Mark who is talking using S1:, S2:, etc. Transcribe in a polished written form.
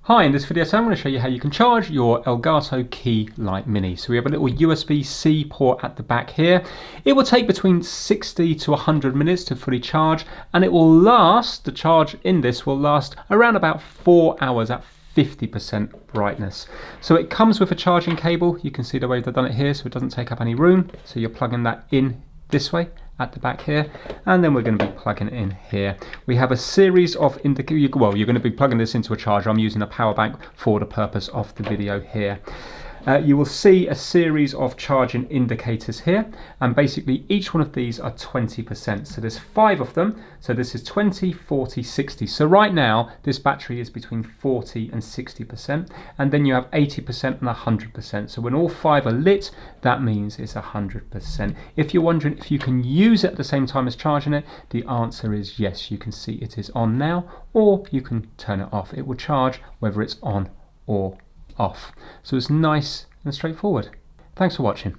S1: Hi, in this video I'm going to show you how you can charge your Elgato Key Light Mini. So we have a little USB-C port at the back here. It will take between 60 to 100 minutes to fully charge, and it will last, the charge in this will last around about 4 hours at 50% brightness. So it comes with a charging cable. You can see the way they've done it here, so it doesn't take up any room. So you're plugging that in this way at the back here, and then we're going to be plugging it in here. We have a series of well, you're going to be plugging this into a charger. I'm using a power bank for the purpose of the video here. You will see a series of charging indicators here, and basically each one of these are 20%. So there's 5 of them. So this is 20, 40, 60. So right now this battery is between 40 and 60%, and then you have 80% and 100%. So when all 5 are lit, that means it's 100%. If you're wondering if you can use it at the same time as charging it, the answer is yes. You can see it is on now, or you can turn it off. It will charge whether it's on or off. So it's nice and straightforward. Thanks for watching.